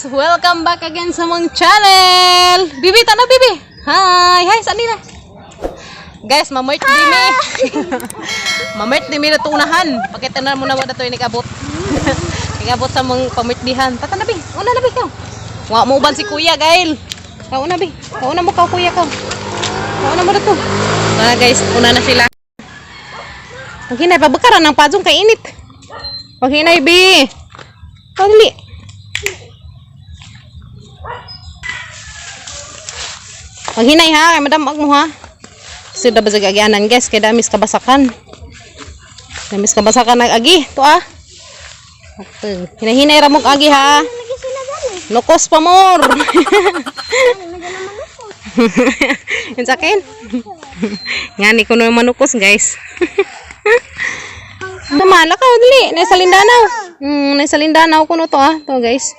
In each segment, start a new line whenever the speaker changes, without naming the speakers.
guys! Welcome back again sa mong channel! Bibi, tana Bibi! Hi! Hi! Saan na? Guys, mamert di mi! Mamert di mi na tuunahan! Pakita na muna mo na ito yung ikabot. Ikabot sa mong pamertdihan. Tata na Bi! Una na Bi ka! Wala mo uban si kuya, gail! Kauna Bi! Kauna mo ka kuya ka! Kauna mo na ito! Una guys, una na sila. Paghinay, pabakaran ng padzong kay init. Paghinay Bi! Pagli! Paghinay ha, kay madam mo ha. Sida ba sa gagyanan guys, kay damis kabasakan. Damis kabasakan nag-agi, to ah. Hinahinay ramog agi ha. Nukos pa more. Yung sakin. Ngani ko naman manukos guys. Namala ka, dali. Nasa Lindanaw. Nasa Lindanaw ko no to ah. To guys.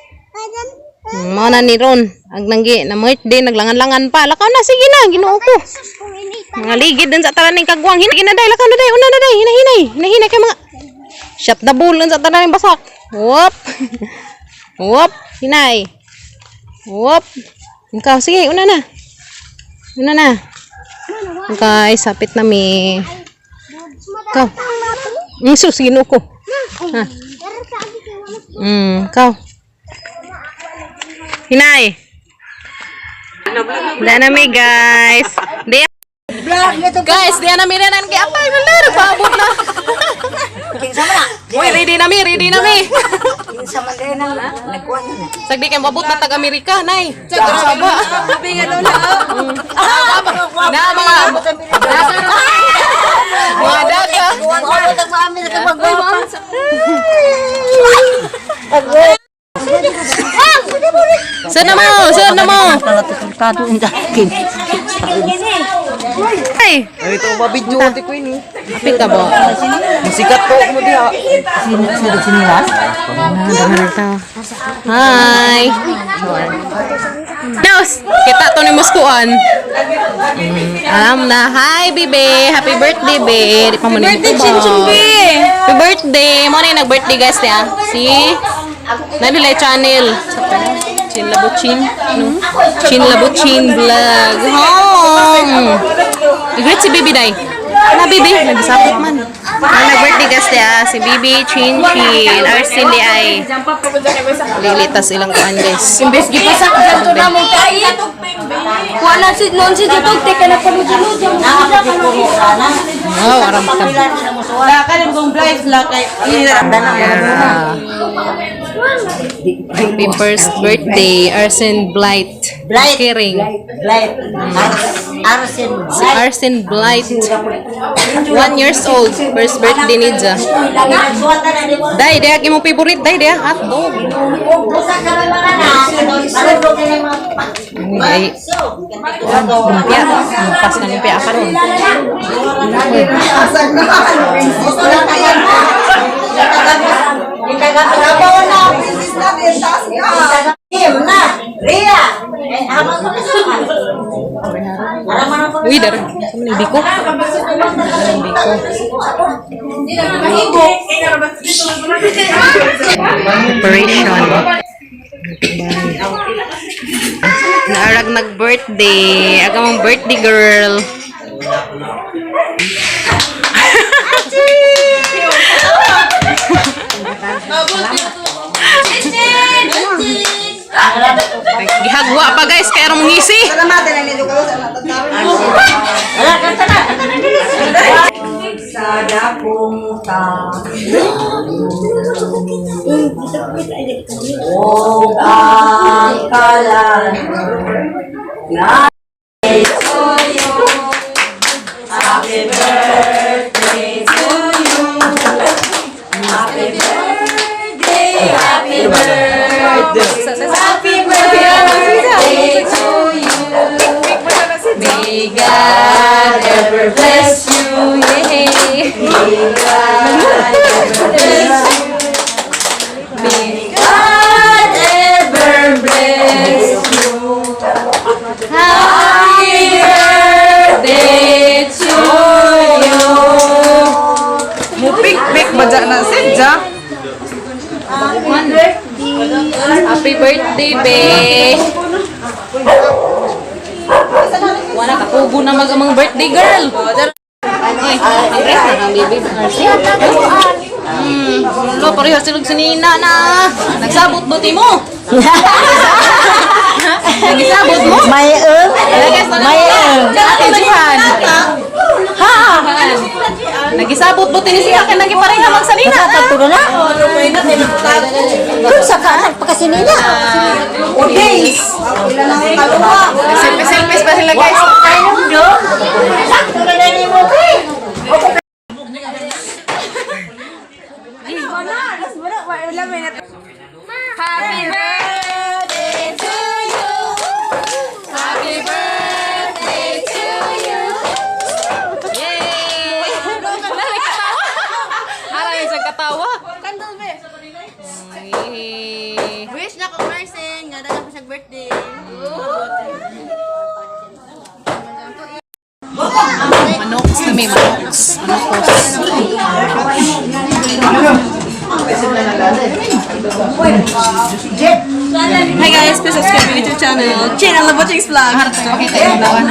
Mga na ni Ron. Ang nanggi na birthday, naglangan-langan pa. Lakaw na, sige na, ginuo ko. Mga ligid din sa taraning kagwang. Hinay na day, lakaw na day, una na day. Hinahinay. Hinahinay kay mga shut the bull sa taraning basak. Whoop. Whoop. Hinay. Whoop. Ikaw, sige, una na. Una na. Okay, sapit na mi. Ikaw. Sus, ginuo ko. Ha. Ikaw. Hinay. Wala na mi guys. Guys, diyan na mi rin ang kiapay. Wala, nagpaabot na. Uy, ready na mi, ready na mi. Sagdi kayo mabot na taga-Amerika, nay. Sagdi sa ba? Sabi nga daw na. Na, mga daga. Sana mo, sana mo. Ay,
ito mabidyo ate ko ini.
apit ka ba?
Musikat po mo diha. Sinilas.
Hi. Nos, kita to ni Muskuan. Alam na, hi Bibi, happy birthday Bi. Di pa mo ni happy birthday. Mo na nag-birthday guys niya. Si Nabilay channel. Chin Labuchin. Chin Labuchin vlog. I-greet si Bibi day. Na Bibi, nagsapot man. Ang nag-birthday guys niya, si Bibi Chin Chin. Arsin di ay. Lilitas ilang kuan guys.
Imbes gipasak dito na mo kay. Kuha na si non si dito teka na paludulod.
Oh, aram ka.
Kalim kong blind la kay
Happy first birthday, Arsen Blight. Kiring. Si Arsen Blight. 1 years old. First birthday ni Ja. Day, dia mo favorite day dia hotdog. Ay. Lumpia. Pas na lumpia ka ron. Uy, dar. Biko. Operation. Naarag nag-birthday. Aga mong birthday girl. Gihagwa pa guys, kaya mong ngisi.
Sa dakong ta. O ang kalan. Happy birthday to you. Happy birthday, happy birthday. Happy birthday to you. May God ever bless you. May God ever bless you. May God ever bless you.
Happy birthday, be. Wala ka pugo na magamang birthday girl. Ay, Andres na kang baby. Lo, pareho silog si Nina na. Nagsabot buti mo. Nagsabot mo?
May
Ate Juhan. Ha? Nagisabot buti ni siya kaya nagipareha magsalina.
Taturo na. Kung sa kanan, pagkasinina. Okay.
Selfies pa sila guys.
Happy birthday to you. Happy birthday to you.
Yay! Aray, isang katawa.
Kandol be.
Ay.
Wish na ko Marcin, nga daga pa siya birthday.
Manoks kami, manoks. Manokos.
Hi guys, please subscribe to YouTube channel. Channel Love Watching's Vlog.
Harap ko kita yung lawan.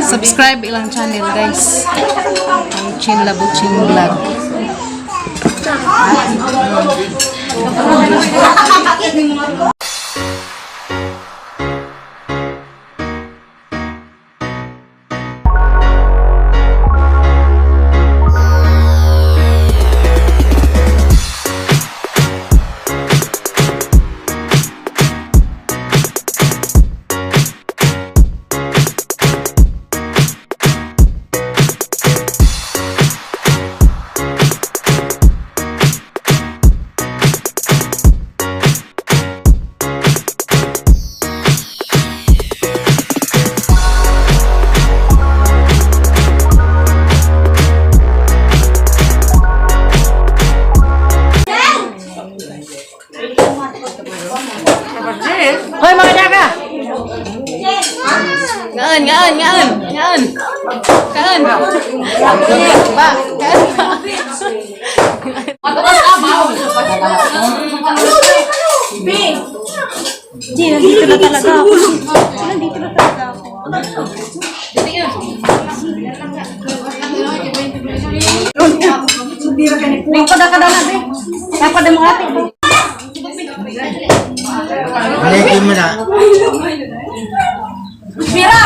Subscribe ilang channel guys. Ang Chin Labuching Vlog.
Hoy, mga daga!
Gaan. Gaan. Ba, gaan.
Nandito na talaga ako. Nandito na talaga ako. Lingkod ka daw natin. Dapat mo ate.
Balikin mo na.
Mira!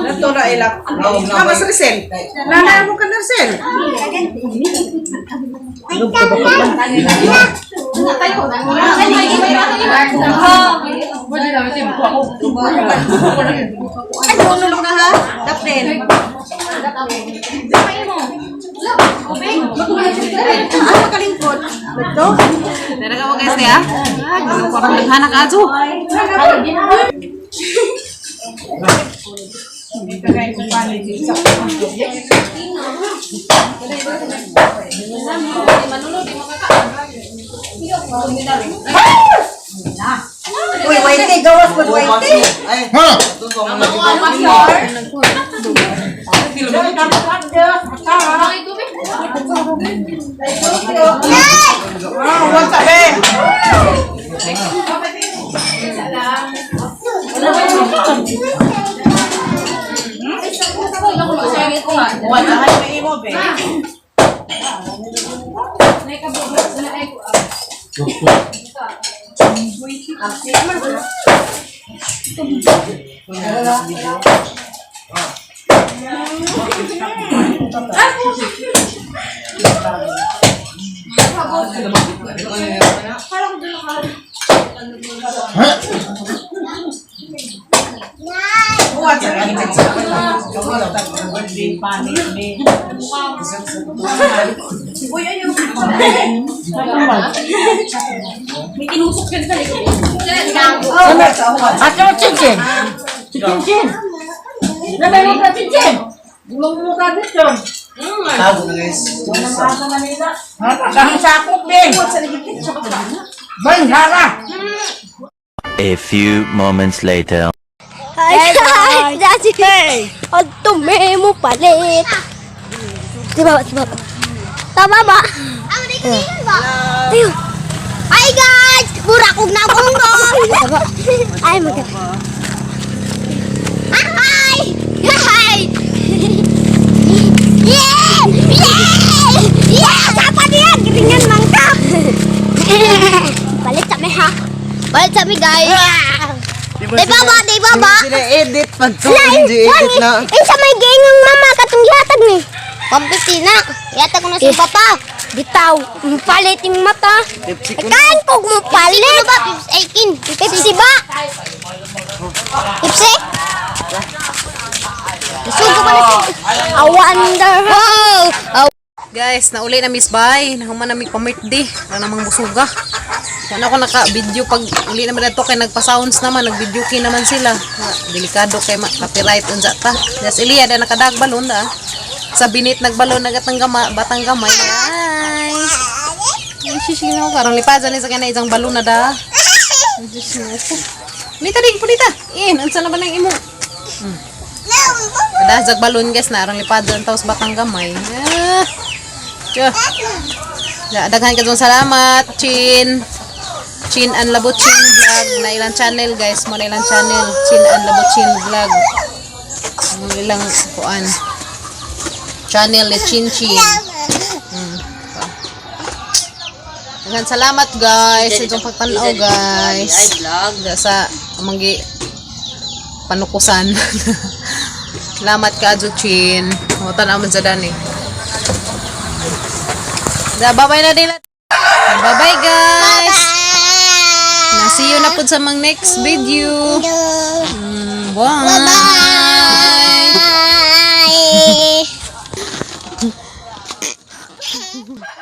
Ito na ilak. Mas Rizal. Nana mo ka na Rizal. Ano nulog na ha? Dapden. Ano kalingkod? Ito?
Dara ka mo guys ya. Hanak ajo.
Uy, waite, gawas mo waite.
Ha?
What's up, eh? be. Buat sa init sa birthday panik ni. Uy, ayaw. May tinusok ka sa likod.
Ato chinchin. Chinchin. Nabay mo ka chinchin. Bulong mo ka dito.
Tago na guys.
Kahit sakop din. Bang, hara.
A few moments later.
Hi guys! That's it! At tumemo palit! Di ba? Tama ba? Ayun! Hi guys! Burakog na bonggong! Ay, maganda. Hi! Hi! Yeah! Yeah! Yeah! Dapat yan! Giringan mangka! Palit kami ha! Palit kami guys! Di baba!
Sila edit pag to, hindi edit na.
Sa may gengong mama katong yatag ni. Pampisina. Yatag ko na si papa. Bitaw. Palit yung mata.
Pepsi ko na.
Kain ko mo palit. Pepsi ba? Pepsi ba? Pepsi? Isugo pa na si... I wonder how.
Guys, nauli na Miss Bay. Nahuman na may pa-birthday. Para namang busuga. Yan ako naka-video pag uli naman ito kay nagpa-sounds naman. Nag-video key naman sila. Delikado kay copyright unsa ta. Yes, Elia da nakadag balon da. Sa binit nagbalon nagatang batang gamay. Ay. Sisino karong lipadan ni sa kanay isang balon na da. Nita ding punita. Unsa na ba nang imo? Kada zag balon guys na arang lipadan taos batang gamay. Tiyo. Daghan ka salamat, Chin. Chin and Labochin vlog na ilang channel guys, mo na ilang channel Chin and Labochin vlog. Ang ilang kuan channel ni Chin Chin. Daghan salamat guys sa inyong pagtanaw guys. Sa amanggi panukusan. Salamat ka Adjo Chin. Mo tanaw man sa dani. Bye-bye na din. Bye-bye guys. See you na po sa mga next video. Bye.
Bye.